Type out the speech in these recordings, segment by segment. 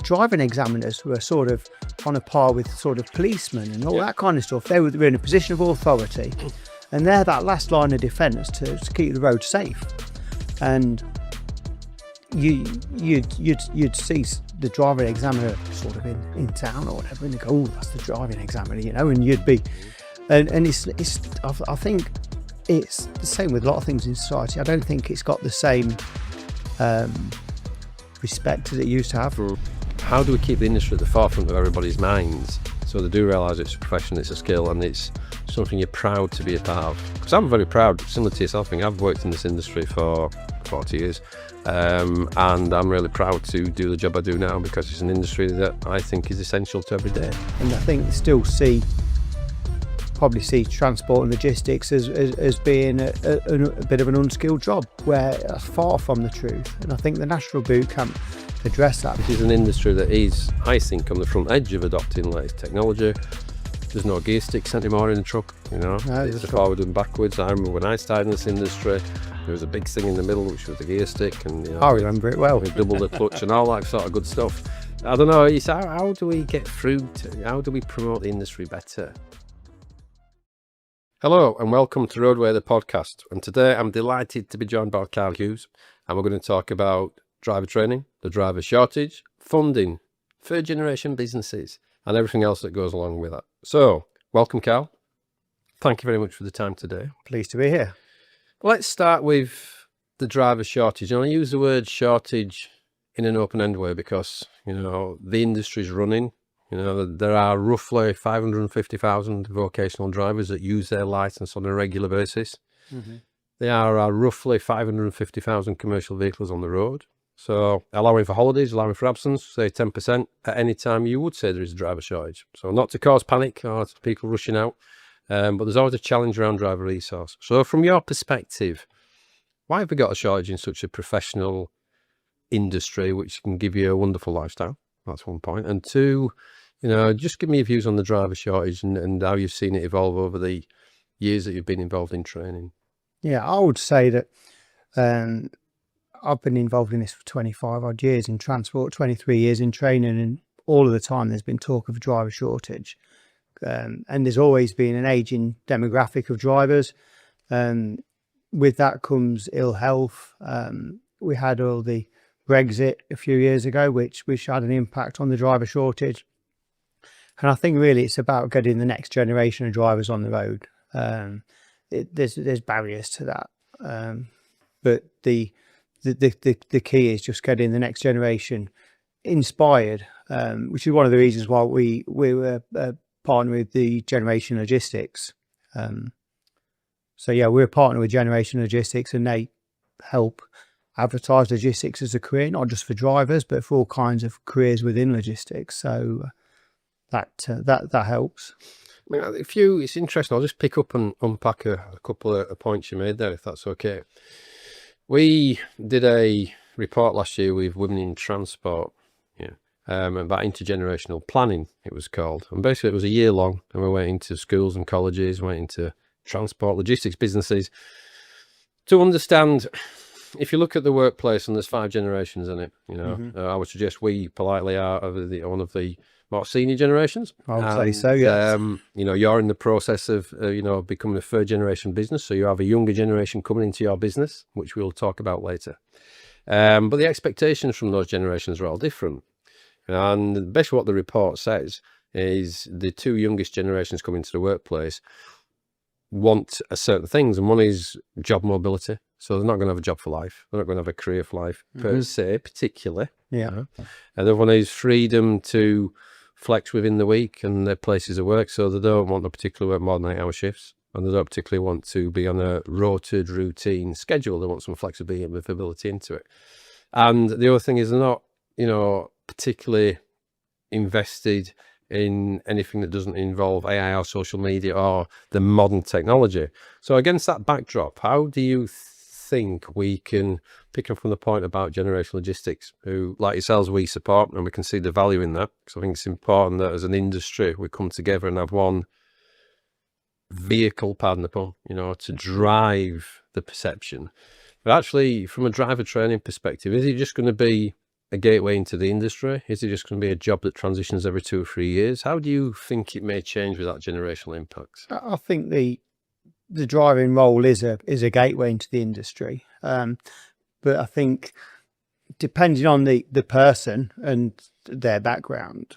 driving examiners were sort of on a par with sort of policemen and all that kind of stuff. They were in a position of authority, and they're that last line of defence to keep the road safe. And you'd see the driving examiner sort of in town or whatever, and you go, "Oh, that's the driving examiner," you know, and you'd be, and it's I think it's the same with a lot of things in society. I don't think it's got the same respect as it used to have. How do we keep the industry at the forefront of everybody's minds so they do realise it's a profession, it's a skill, and it's something you're proud to be a part of? Because I'm very proud, similar to yourself. I've worked in this industry for 40 years, and I'm really proud to do the job I do now because it's an industry that I think is essential to every day. And I think still probably see transport and logistics as being a bit of an unskilled job, where that's far from the truth. And I think the National Boot Camp address that. This is an industry that is, I think, on the front edge of adopting latest technology. There's no gear sticks anymore in the truck, you know. No, it's forward and backwards. I remember when I started in this industry, there was a big thing in the middle which was the gear stick, and you know, I remember it well. We double the clutch and all that sort of good stuff. I don't know, how do we get through how do we promote the industry better? Hello and welcome to Roadway the podcast, and today I'm delighted to be joined by Carl Hughes, and we're going to talk about driver training, the driver shortage, funding, third generation businesses, and everything else that goes along with that. So, welcome Carl. Thank you very much for the time today. Pleased to be here. Let's start with the driver shortage. And I use the word shortage in an open-end way because, you know, the industry's running. You know, there are roughly 550,000 vocational drivers that use their licence on a regular basis. Mm-hmm. There are roughly 550,000 commercial vehicles on the road. So allowing for holidays, allowing for absence, say 10% at any time, you would say there is a driver shortage. So not to cause panic or people rushing out, but there's always a challenge around driver resource. So from your perspective, why have we got a shortage in such a professional industry which can give you a wonderful lifestyle? That's one point. And two, you know, just give me your views on the driver shortage and how you've seen it evolve over the years that you've been involved in training. Yeah, I would say that I've been involved in this for 25 odd years in transport, 23 years in training, and all of the time there's been talk of a driver shortage. And there's always been an ageing demographic of drivers. With that comes ill health. We had all the Brexit a few years ago, which had an impact on the driver shortage. And I think really it's about getting the next generation of drivers on the road. There's barriers to that. But the key is just getting the next generation inspired, which is one of the reasons why we were partnering with the Generation Logistics. So yeah, we're a partner with Generation Logistics, and they help advertise logistics as a career, not just for drivers, but for all kinds of careers within logistics. So that helps. I mean, it's interesting. I'll just pick up and unpack a couple of points you made there, if that's okay. We did a report last year with Women in Transport, about intergenerational planning, it was called. And basically it was a year long, and we went into schools and colleges, went into transport, logistics businesses to understand, if you look at the workplace and there's 5 generations in it, you know, mm-hmm. I would suggest we politely are one of the more senior generations. I would say so, yes. You know, you're in the process of, becoming a third generation business. So you have a younger generation coming into your business, which we'll talk about later. But the expectations from those generations are all different. And basically what the report says is the 2 youngest generations coming into the workplace want certain things. And one is job mobility. So they're not going to have a job for life. They're not going to have a career for life, per se, particularly. Yeah. And the other one is freedom to flex within the week and their places of work. So they don't want to particularly work more than 8-hour shifts, and they don't particularly want to be on a rotated routine schedule. They want some flexibility and movability into it. And the other thing is they're not, particularly invested in anything that doesn't involve AI or social media or the modern technology. So against that backdrop, how do you think we can, pick up from the point about Generation Logistics, who, like yourselves, we support, and we can see the value in that, because I think it's important that as an industry we come together and have one vehicle, pardon the pun, to drive the perception. But actually, from a driver training perspective, is it just going to be a gateway into the industry? Is it just going to be a job that transitions every 2 or 3 years? How do you think it may change with that generational impact? I think the driving role is a gateway into the industry, but I think depending on the person and their background,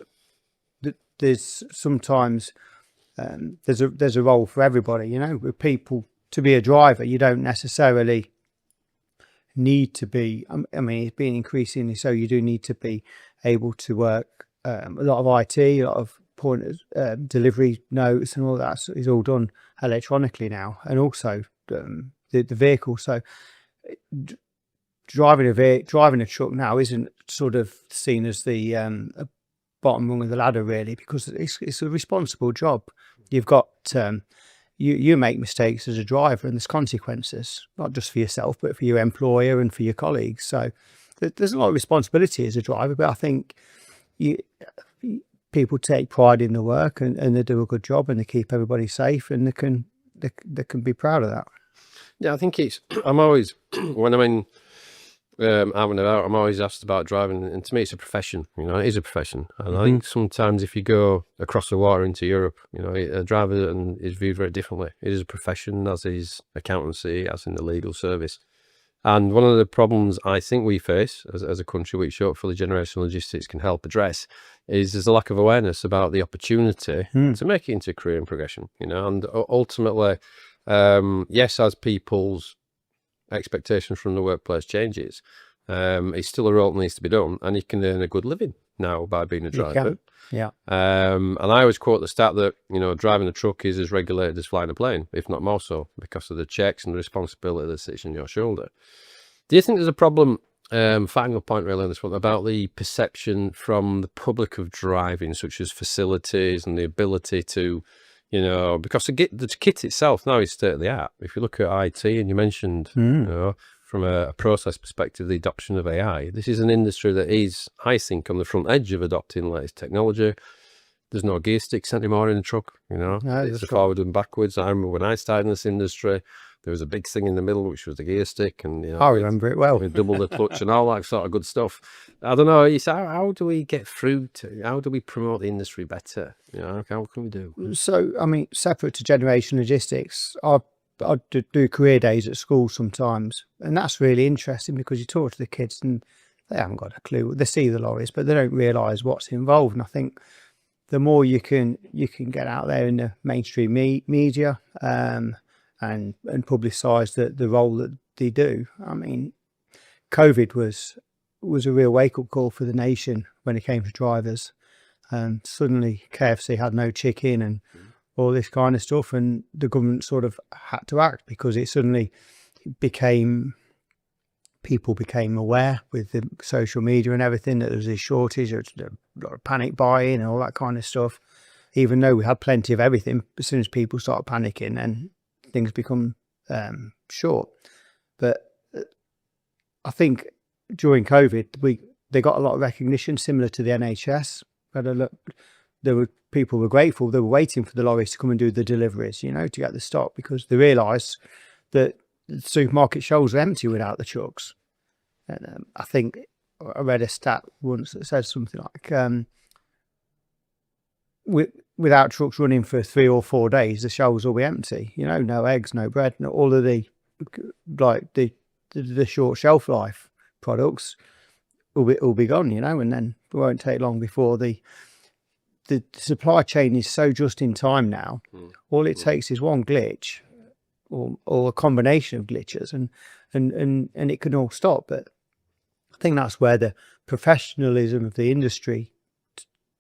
there's sometimes there's a role for everybody. You know, with people, to be a driver, you don't necessarily need to be. I mean, it's been increasingly so. You do need to be able to work a lot of IT, a lot of delivery notes, and all that is all done electronically now, and also the vehicle. So driving a truck now isn't sort of seen as the bottom rung of the ladder, really, because it's a responsible job. You've got you make mistakes as a driver, and there's consequences, not just for yourself, but for your employer and for your colleagues. So there's a lot of responsibility as a driver, but I think people take pride in the work, and they do a good job, and they keep everybody safe, and they can be proud of that. Yeah, I think I'm always, when I'm in out and about, I'm always asked about driving, and to me it's a profession. You know, it is a profession, and I think sometimes if you go across the water into Europe, you know, a driver is viewed very differently. It is a profession, as is accountancy, as in the legal service. And one of the problems I think we face as a country, which hopefully Generational Logistics can help address, is there's a lack of awareness about the opportunity to make it into a career and progression. You know, and ultimately, yes, as people's expectations from the workplace changes, it's still a role that needs to be done, and you can earn a good living now by being a driver. Yeah. And I always quote the stat that, you know, driving a truck is as regulated as flying a plane, if not more so, because of the checks and the responsibility that sits on your shoulder. Do you think there's a problem, final point really on this one, about the perception from the public of driving, such as facilities and the ability to, you know, because the kit itself now is state of the art. If you look at IT, and you mentioned, you know, from a process perspective, the adoption of AI, this is an industry that is, I think, on the front edge of adopting latest technology. There's no gear sticks anymore in the truck, you know, it's a forward and backwards. I remember when I started in this industry, there was a big thing in the middle, which was the gear stick, and, you know, I remember it well. with double the clutch and all that sort of good stuff. I don't know, how do we get through to, how do we promote the industry better? You know, how can we do? So, I mean, separate to Generation Logistics, I do career days at school sometimes, and that's really interesting because you talk to the kids and they haven't got a clue. They see the lorries, but they don't realise what's involved. And I think the more you can get out there in the mainstream media and publicise the role that they do. I mean, COVID was a real wake-up call for the nation when it came to drivers. Suddenly KFC had no chicken and all this kind of stuff, and the government sort of had to act because it suddenly people became aware with the social media and everything that there was a shortage, there was a lot of panic buying and all that kind of stuff. Even though we had plenty of everything, as soon as people started panicking, then things become short. But I think during COVID, they got a lot of recognition similar to the NHS. People were grateful. They were waiting for the lorries to come and do the deliveries, you know, to get the stock, because they realised that the supermarket shelves were empty without the trucks. And I think I read a stat once that said something like, without trucks running for 3 or 4 days, the shelves will be empty. You know, no eggs, no bread, no, all of the short shelf life products will be gone. You know, and then it won't take long before the supply chain is so just in time now. All it takes is one glitch or a combination of glitches, and it can all stop. But I think that's where the professionalism of the industry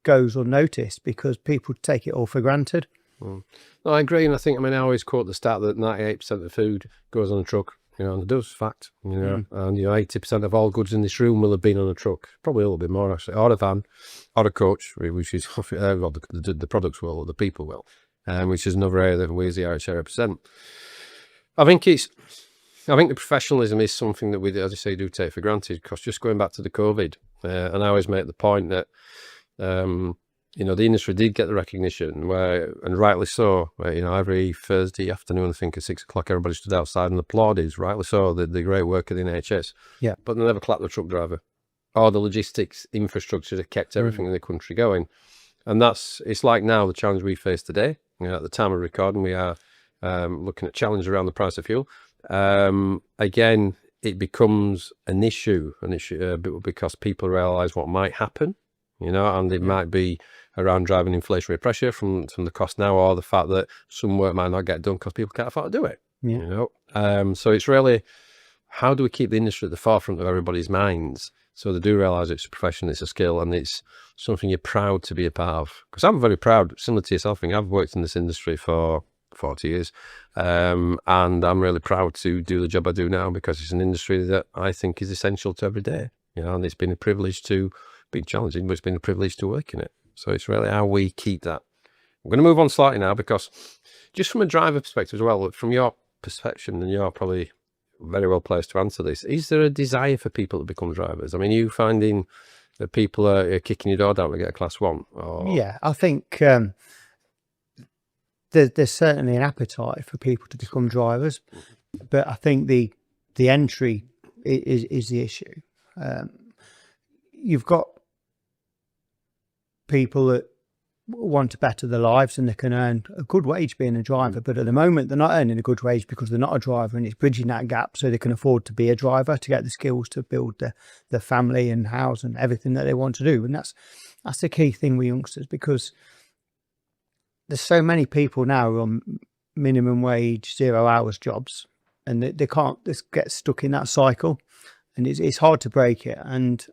goes unnoticed, because people take it all for granted. No, I agree, and I mean, I always quote the stat that 98% of the food goes on a truck. You know, and it does, fact, you know, and, you know, 80% of all goods in this room will have been on a truck, probably a little bit more actually, or a van, or a coach, which is, well, the products will, or the people will, which is another area that we as the RHA represent. I think the professionalism is something that we, as I say, do take for granted, because just going back to the COVID, and I always make the point that, you know, the industry did get the recognition, and rightly so, where, you know, every Thursday afternoon, I think at 6 o'clock, everybody stood outside and applauded, rightly so, the great work of the NHS. Yeah. But they never clapped the truck driver. or the logistics infrastructure that kept everything in the country going. And it's like now the challenge we face today. At the time of recording, we are looking at challenge around the price of fuel. Again, it becomes an issue because people realize what might happen, and it might be around driving inflationary pressure from the cost now, or the fact that some work might not get done because people can't afford to do it. So it's really, how do we keep the industry at the forefront of everybody's minds so they do realize it's a profession, it's a skill, and it's something you're proud to be a part of? Because I'm very proud, similar to yourself. I've worked in this industry for 40 years, and I'm really proud to do the job I do now, because it's an industry that I think is essential to every day, and it's been a privilege to be challenging, but it's been a privilege to work in it. So it's really how we keep that. I'm going to move on slightly now, because just from a driver perspective as well, from your perception, and you're probably very well placed to answer this, is there a desire for people to become drivers? I mean, you finding that people are kicking your door down to get a class 1? Or... Yeah, I think there's certainly an appetite for people to become drivers, but I think the entry is the issue. You've got people that want to better their lives, and they can earn a good wage being a driver, but at the moment they're not earning a good wage because they're not a driver, and it's bridging that gap so they can afford to be a driver to get the skills to build their family and house and everything that they want to do. And that's the key thing with youngsters, because there's so many people now who are on minimum wage, 0 hours jobs, and they can't just get stuck in that cycle, and it's hard to break it. And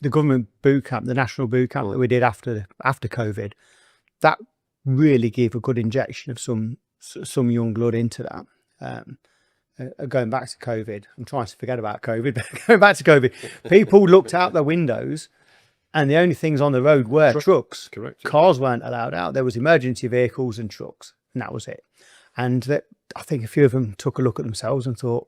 the government boot camp, the national boot camp that we did after COVID, that really gave a good injection of some young blood into that. Going back to COVID, I'm trying to forget about COVID, but going back to COVID, people looked out their windows and the only things on the road were trucks. Correct. Cars weren't allowed out. There was emergency vehicles and trucks, and that was it. And I think a few of them took a look at themselves and thought,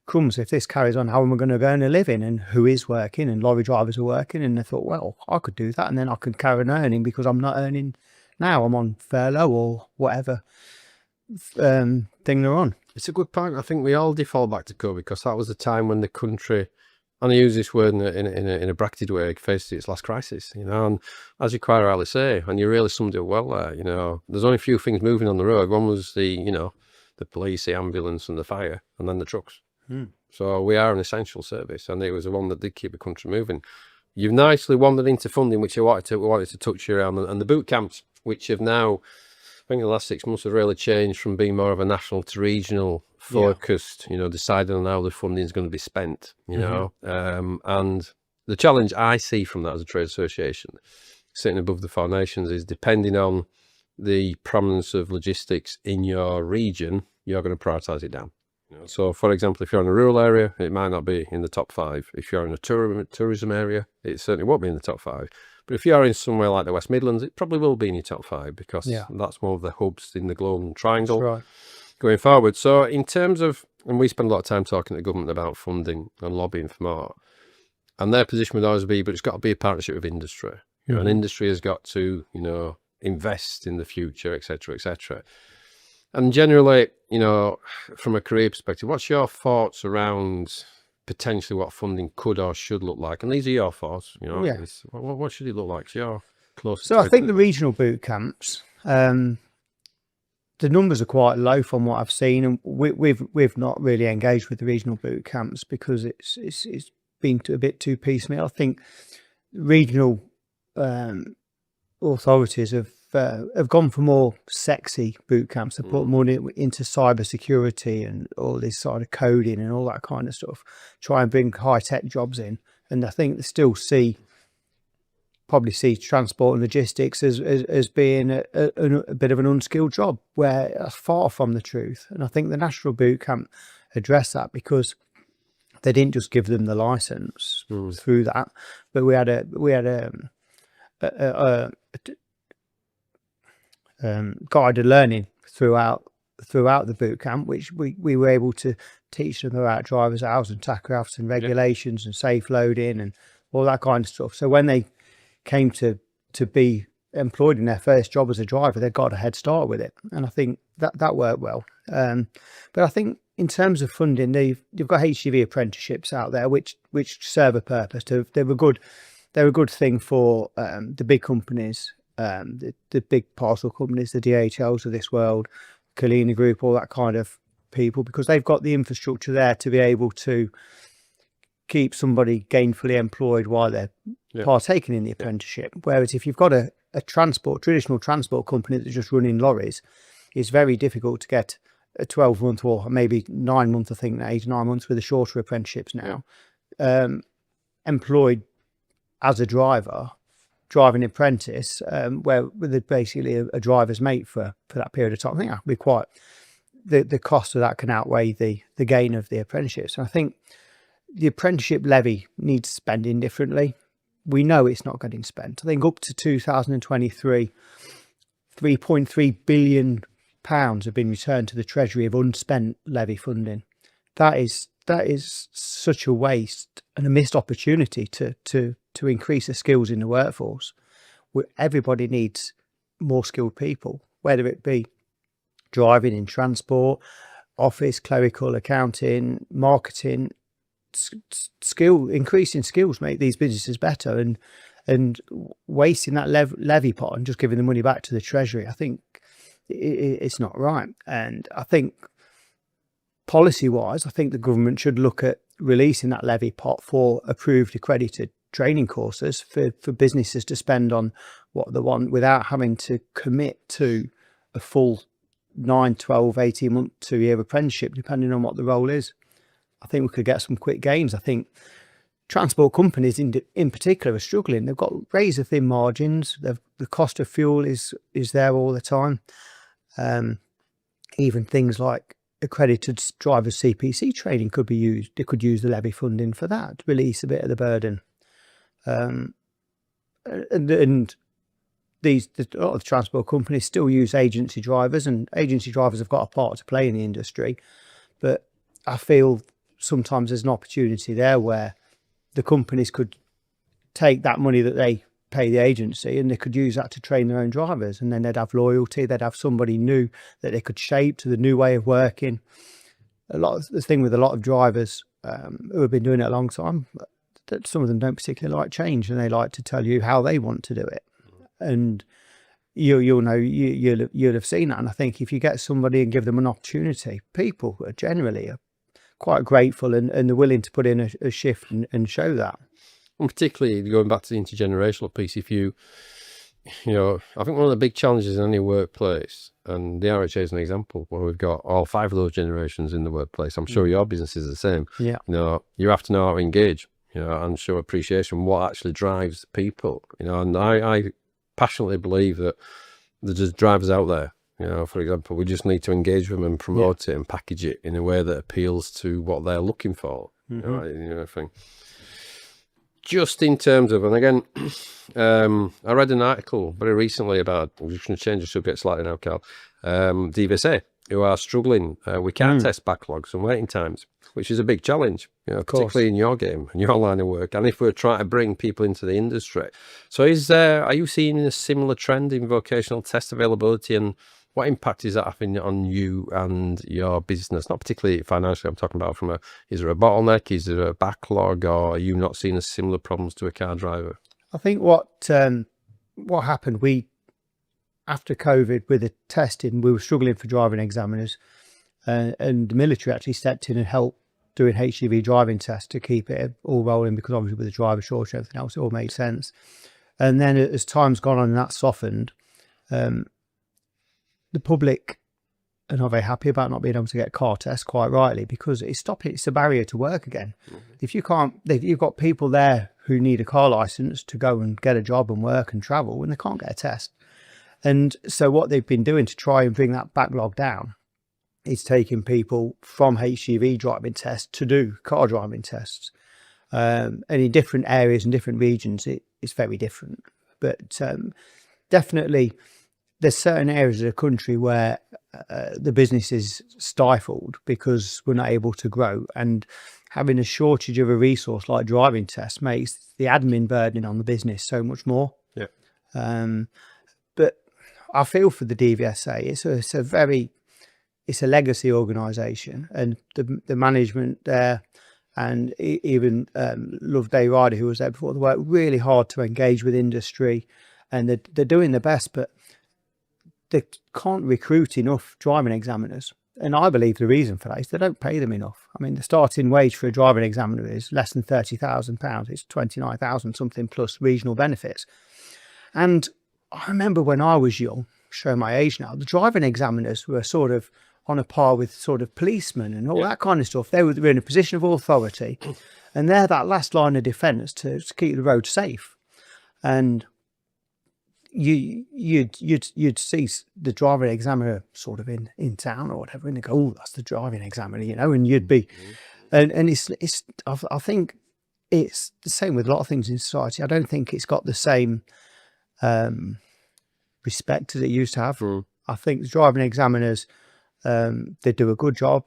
crumbs, if this carries on, how am I going to earn a living? And who is working? And lorry drivers are working. And they thought, well, I could do that, and then I can carry on earning, because I'm not earning now. I'm on furlough or whatever thing they're on. It's a good point. I think we all default back to COVID, because that was the time when the country, and I use this word in a bracketed way, faced its last crisis, and as you quite rightly say, and you really summed it up well there, there's only a few things moving on the road. One was the police, the ambulance and the fire, and then the trucks. So we are an essential service, and it was the one that did keep the country moving. You've nicely wandered into funding, which we wanted to touch you around, and the boot camps, which have now, I think the last 6 months have really changed from being more of a national to regional focused, deciding on how the funding is going to be spent, and the challenge I see from that as a trade association, sitting above the 4 nations, is depending on the prominence of logistics in your region, you're going to prioritise it down. So, for example, if you're in a rural area, it might not be in the top 5. If you're in a tourism area, it certainly won't be in the top 5. But if you're in somewhere like the West Midlands, it probably will be in your top 5, because that's one of the hubs in the Golden Triangle going forward. So in terms of, and we spend a lot of time talking to the government about funding and lobbying for more, and their position would always be, but it's got to be a partnership with industry. And industry has got to, invest in the future, etc., etc. And generally, from a career perspective, what's your thoughts around potentially what funding could or should look like? And these are your thoughts, what should it look like? So you're close. So I think the regional boot camps, the numbers are quite low from what I've seen, and we've not really engaged with the regional boot camps because it's been a bit too piecemeal. I think regional authorities have gone for more sexy boot camps. They put money into cyber security and all this sort of coding and all that kind of stuff, try and bring high-tech jobs in. And I think they still probably see transport and logistics as being a bit of an unskilled job, where that's far from the truth. And I think the national boot camp addressed that, because they didn't just give them the license through that, but we had guided learning throughout the boot camp, which we were able to teach them about driver's hours and tachographs and regulations and safe loading and all that kind of stuff. So when they came to be employed in their first job as a driver, they got a head start with it, and I think that worked well. But I think in terms of funding, you've got HGV apprenticeships out there, which serve a purpose. They're a good thing for the big companies, the big parcel companies, the DHLs of this world, Kalina Group, all that kind of people, because they've got the infrastructure there to be able to keep somebody gainfully employed while they're partaking in the apprenticeship. Whereas if you've got a traditional transport company that's just running lorries, it's very difficult to get a 12-month or maybe 9-month, I think 8 or 9 months with the shorter apprenticeships now, employed as a driver, driving apprentice, where with basically a driver's mate for that period of time. I think that would be quite, the cost of that can outweigh the gain of the apprenticeship. So I think the apprenticeship levy needs spending differently. We know it's not getting spent. I think up to 2023, £3.3 billion have been returned to the Treasury of unspent levy funding. That is such a waste and a missed opportunity to increase the skills in the workforce. Where everybody needs more skilled people, whether it be driving in transport, office, clerical, accounting, marketing. Increasing skills make these businesses better, and wasting that levy pot and just giving the money back to the Treasury, I think it's not right. And I think policy wise, I think the government should look at releasing that levy pot for approved accredited training courses for businesses to spend on what they want without having to commit to a full 9, 12, 18 month, 2-year apprenticeship, depending on what the role is. I think we could get some quick gains. I think transport companies in particular are struggling. They've got razor thin margins. The cost of fuel is there all the time. Even things like accredited drivers CPC training could be used. They could use the levy funding for that to release a bit of the burden. And a lot of the transport companies still use agency drivers, and agency drivers have got a part to play in the industry. But I feel sometimes there's an opportunity there where the companies could take that money that they pay the agency and they could use that to train their own drivers, and then they'd have loyalty, they'd have somebody new that they could shape to the new way of working. The thing with a lot of drivers who have been doing it a long time, that some of them don't particularly like change, and they like to tell you how they want to do it. And you'll have seen that. And I think if you get somebody and give them an opportunity, people generally are quite grateful and they're willing to put in a shift and show that. And particularly going back to the intergenerational piece, if I think one of the big challenges in any workplace, and the RHA is an example where we've got all 5 of those generations in the workplace. I'm sure your business is the same. Yeah. You have to know how to engage, and show appreciation, what actually drives people, and I passionately believe that there's drivers out there. For example, we just need to engage with them and promote it and package it in a way that appeals to what they're looking for. I think. Just in terms of, and again, I read an article very recently about, I'm just going to change the subject slightly now, Carl, DVSA, who are struggling with car test backlogs and waiting times, which is a big challenge, particularly in your game and your line of work, and if we're trying to bring people into the industry. So are you seeing a similar trend in vocational test availability, and what impact is that having on you and your business? Not particularly financially, I'm talking about is there a bottleneck, is there a backlog, or are you not seeing similar problems to a car driver? I think what happened, after COVID with the testing, we were struggling for driving examiners, and the military actually stepped in and helped doing HGV driving tests to keep it all rolling, because obviously with the driver shortage and everything else, it all made sense. And then as time's gone on and that softened, the public are not very happy about not being able to get car tests, quite rightly, because it's a barrier to work again. If you've got people there who need a car license to go and get a job and work and travel, and they can't get a test. And so what they've been doing to try and bring that backlog down is taking people from HGV driving tests to do car driving tests. And in different areas and different regions, it's very different. But definitely, there's certain areas of the country where the business is stifled because we're not able to grow, and having a shortage of a resource like driving tests makes the admin burden on the business so much more. But I feel for the DVSA. It's a very it's a legacy organisation, and the management there, and even love Dave Ryder, who was there before, they work really hard to engage with industry, and they're doing their best, but they can't recruit enough driving examiners. And I believe the reason for that is they don't pay them enough. I mean, the starting wage for a driving examiner is less than £30,000. It's 29,000 something plus regional benefits. And I remember when I was young, showing my age now, the driving examiners were sort of on a par with sort of policemen and all that kind of stuff. They were in a position of authority, and they're that last line of defence to keep the road safe. And you'd see the driving examiner sort of in town or whatever, and they go, "Oh, that's the driving examiner," you know, and you'd be, and it's I think it's the same with a lot of things in society. I don't think it's got the same respect as it used to have. I think the driving examiners, they do a good job.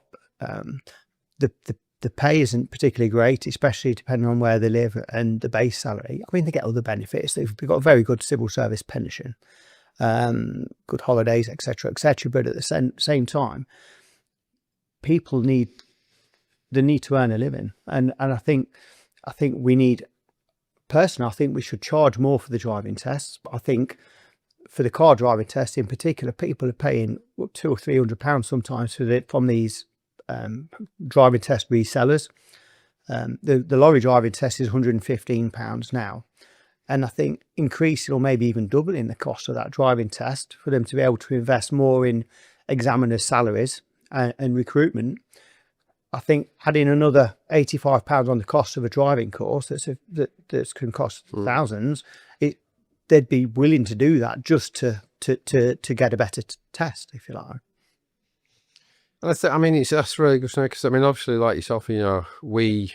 The pay isn't particularly great, especially depending on where they live and the base salary. I mean, they get other benefits. They've got a very good civil service pension, good holidays, etc., etc. But at the same time, people need to earn a living, and I think we need. Personally, I think we should charge more for the driving tests. I think for the car driving test in particular, people are paying £200 or £300 sometimes from these driving test resellers. The lorry driving test is £115 now, and I think increasing or maybe even doubling the cost of that driving test for them to be able to invest more in examiners' salaries and recruitment. I think adding another £85 on the cost of a driving course that can cost thousands, they'd be willing to do that just to get a better test, if you like. I mean, that's really good, because I mean, obviously, like yourself, you know, we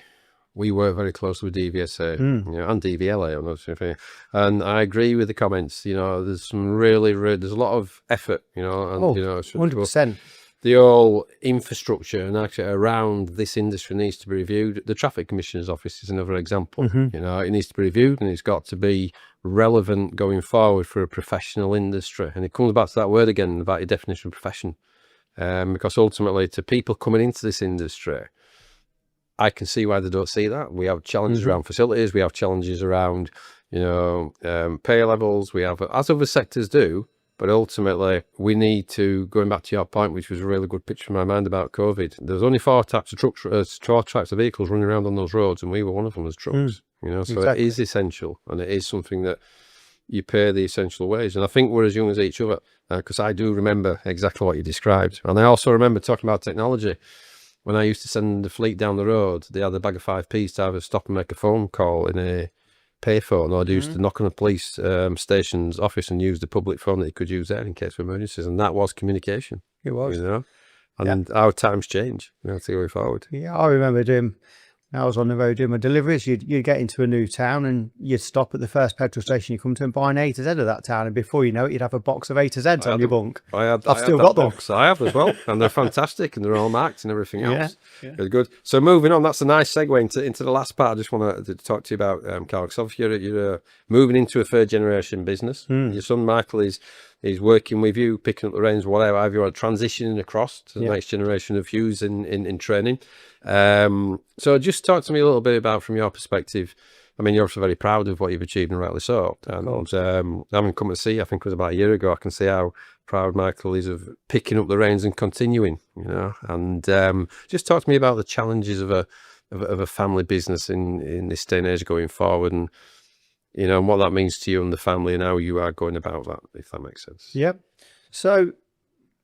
work very closely with DVSA, you know, and DVLA on those things. And I agree with the comments. You know, there's some really there's a lot of effort, you know, and you know, 100%. The whole infrastructure and actually around this industry needs to be reviewed. The Traffic Commissioner's Office is another example. You know, it needs to be reviewed, and it's got to be relevant going forward for a professional industry. And it comes back to that word again about your definition of profession. Because ultimately, to people coming into this industry, I can see why they don't see that. We have challenges around facilities, we have challenges around, you know, pay levels, we have, as other sectors do, but ultimately we need to, going back to your point, which was a really good picture in my mind about COVID, there's only four types of vehicles running around on those roads, and we were one of them as trucks, you know, so exactly. It is essential, and it is something that you pay the essential wage. And I think we're as young as each other, because I do remember exactly what you described. And I also remember talking about technology. When I used to send the fleet down the road, they had a bag of 5p's to either stop and make a phone call in a payphone, or they used to knock on a police station's office and use the public phone that you could use there in case of emergencies. And that was communication. It was. You know? And our times change. We have to go forward. Yeah, I remember doing, I was on the road doing my deliveries. You'd get into a new town and you'd stop at the first petrol station you come to and buy an A to Z of that town. And before you know it, you'd have a box of A to Zs on your bunk. I've still got them. I have as well. And they're fantastic, and they're all marked and everything else. Really good. So moving on, that's a nice segue into the last part I just want to talk to you about, Carl. Because obviously you're moving into a third generation business. Your son Michael is working with you, picking up the reins, whatever you are, transitioning across to the next generation of Hughes in training. So just talk to me a little bit about, from your perspective, I mean, you're also very proud of what you've achieved, and rightly so. And having come to see, I think it was about a year ago, I can see how proud Michael is of picking up the reins and continuing, you know. And just talk to me about the challenges of a family business in this day and age going forward, and you know, and what that means to you and the family, and how you are going about that, if that makes sense. Yep. So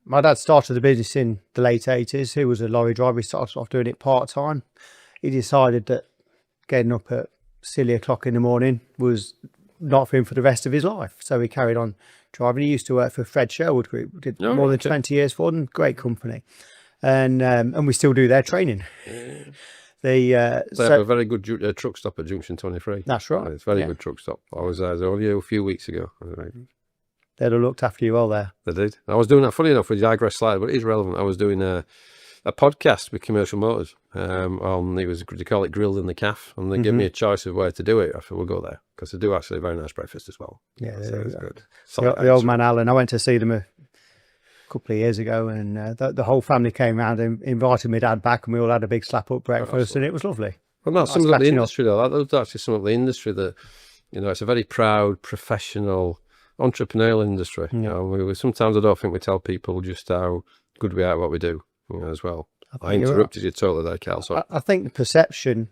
my dad started the business in the late 80s. He was a lorry driver. He started off doing it part-time. He decided that getting up at silly o'clock in the morning was not for him for the rest of his life. So he carried on driving. He used to work for Fred Sherwood Group. Did more than 20 years for them. Great company. And we still do their training. They have a very good truck stop at Junction 23. That's right. It's a very good truck stop. I was there only a few weeks ago. They'd have looked after you well there. They did. I was doing that, funny enough, we digress slightly, but it is relevant. I was doing a podcast with Commercial Motors they call it Grilled in the Calf, and they give me a choice of where to do it. I thought, we'll go there, because they do actually a very nice breakfast as well. Yeah, so it's good. The old man Alan, I went to see them couple of years ago, and the whole family came round and invited my dad back, and we all had a big slap up breakfast, and it was lovely. Well, that's some of the industry though. That's actually some of the industry that, you know, it's a very proud, professional, entrepreneurial industry. You know, we sometimes I don't think we tell people just how good we are at what we do, you know, as well. I interrupted you totally there, Cal. So I think the perception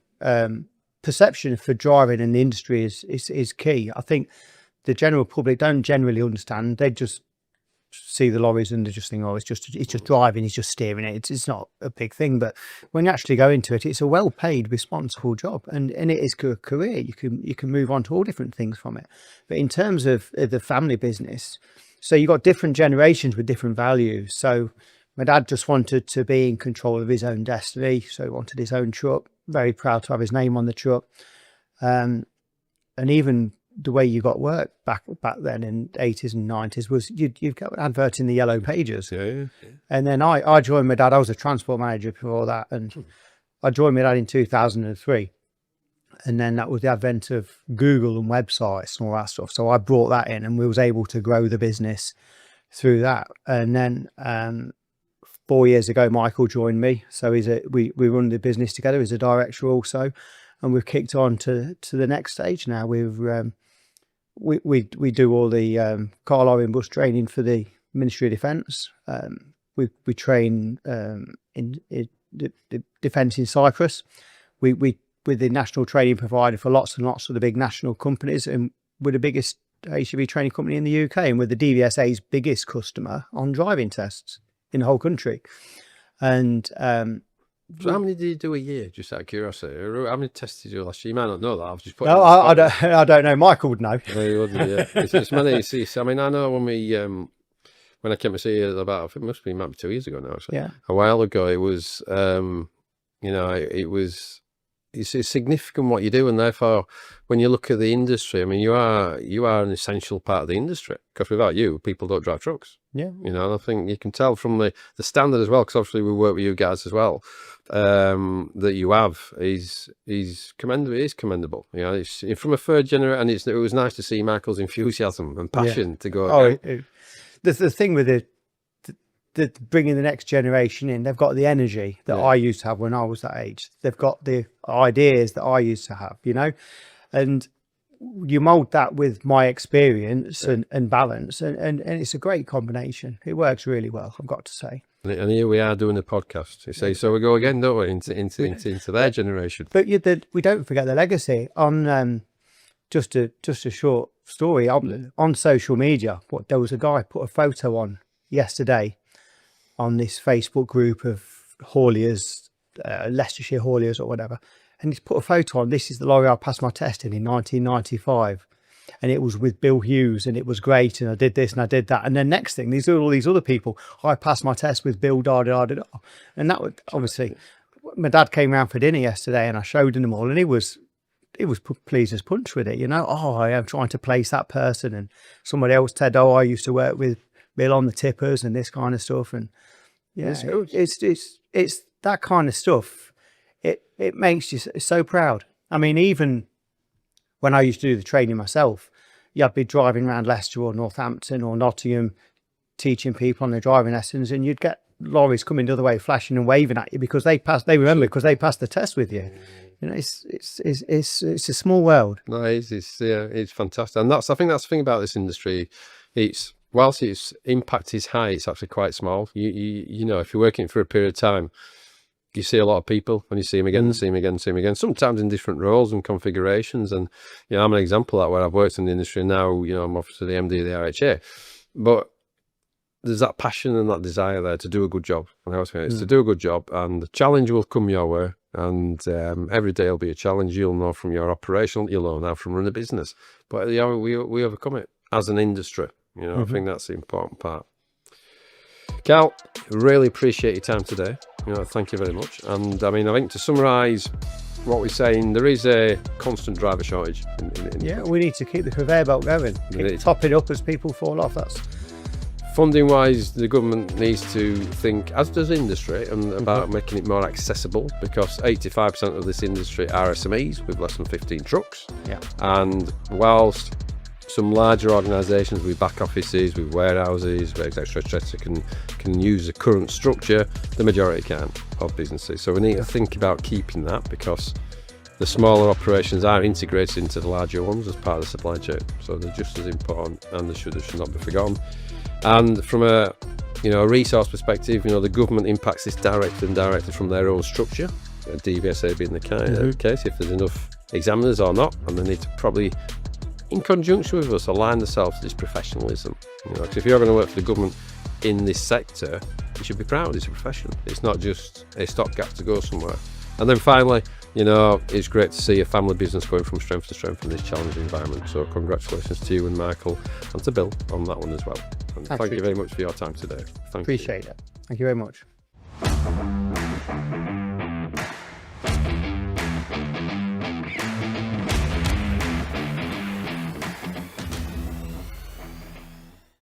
for driving in the industry is key. I think the general public don't generally understand. They just see the lorries and they just think, oh, it's just driving, he's just steering it. It's not a big thing. But when you actually go into it, it's a well-paid, responsible job, and it is a career. You can move on to all different things from it. But in terms of the family business, so you've got different generations with different values. So my dad just wanted to be in control of his own destiny. So he wanted his own truck. Very proud to have his name on the truck. And even the way you got work back then in the 80s and 90s was you'd get an advert in the yellow pages. Yeah. And then I joined my dad. I was a transport manager before that, and I joined my dad in 2003. And then that was the advent of Google and websites and all that stuff. So I brought that in, and we was able to grow the business through that. And then 4 years ago, Michael joined me. So we run the business together. He's a director also, and we've kicked on to the next stage now. We do all the car, lorry and bus training for the Ministry of Defence. We train in the defence in Cyprus. We're the national training provider for lots and lots of the big national companies, and we're the biggest HGV training company in the UK, and we're the DVSA's biggest customer on driving tests in the whole country. And so how many do you do a year, just out of curiosity? How many tests did you do last year? You might not know that. I've just put. No, I don't know. Michael would know. Yeah. It's many. I mean, I know when I came to see you about, I think it must be maybe 2 years ago now. Actually. Yeah. A while ago, it was, you know, it's significant what you do, and therefore, when you look at the industry, I mean, you are an essential part of the industry, because without you, people don't drive trucks. Yeah. You know, and I think you can tell from the standard as well, because obviously we work with you guys as well, that you have is commendable. It is commendable. You know, it's from a third generation, and it was nice to see Michael's enthusiasm and passion to go. Oh, the thing with the bringing the next generation in, they've got the energy that I used to have when I was that age. They've got the ideas that I used to have, you know, and you mold that with my experience and balance, and it's a great combination. It works really well, I've got to say. And here we are doing a podcast. You say, so we go again, don't we, into their generation. But we don't forget the legacy. On just a short story on social media. There was a guy put a photo on yesterday on this Facebook group of hauliers, Leicestershire hauliers or whatever, and he's put a photo on. This is the lorry I passed my test in 1995, and it was with Bill Hughes, and it was great, and I did this and I did that, and then next thing, these are all these other people. I passed my test with Bill and that would obviously. My dad came round for dinner yesterday, and I showed him them all, and he was pleased as punch with it. You know, I am trying to place that person, and somebody else said, I used to work with Bill on the tippers and this kind of stuff. And yeah, it's that kind of stuff. It makes you so proud. I mean, even when I used to do the training myself, I'd be driving around Leicester or Northampton or Nottingham, teaching people on their driving lessons, and you'd get lorries coming the other way, flashing and waving at you because they passed the test with you. You know, it's a small world. No, it's fantastic, and I think that's the thing about this industry. Whilst its impact is high, it's actually quite small. You know, if you're working for a period of time, you see a lot of people, and you see them again, see them again, sometimes in different roles and configurations. And, you know, I'm an example of that, where I've worked in the industry now, you know, I'm obviously the MD of the RHA, but there's that passion and that desire there to do a good job. And I always think it's to do a good job, and the challenge will come your way. And every day will be a challenge. You'll know from your operational, you'll know now from running a business, but you know, we overcome it as an industry. You know, I think that's the important part. Cal, really appreciate your time today. You know, thank you very much. And I mean, I think to summarise what we're saying, there is a constant driver shortage. We need to keep the conveyor belt going. Keep topping up as people fall off. That's funding wise, the government needs to think, as does industry, and about making it more accessible, because 85% of this industry are SMEs with less than 15 trucks. Yeah. And whilst some larger organisations with back offices, with warehouses, where etc. can use the current structure. The majority can't of businesses. So we need to think about keeping that, because the smaller operations are integrated into the larger ones as part of the supply chain. So they're just as important, and they should not be forgotten. And from a resource perspective, the government impacts this directly and indirectly from their own structure. DVSA being the case, if there's enough examiners or not, and they need to probably, in conjunction with us, align themselves to this professionalism. Because if you're going to work for the government in this sector, you should be proud it's a profession. It's not just a stopgap to go somewhere. And then finally, it's great to see a family business going from strength to strength in this challenging environment. So congratulations to you and Michael, and to Bill on that one as well. And thank you very much for your time today. Appreciate it. Thank you very much.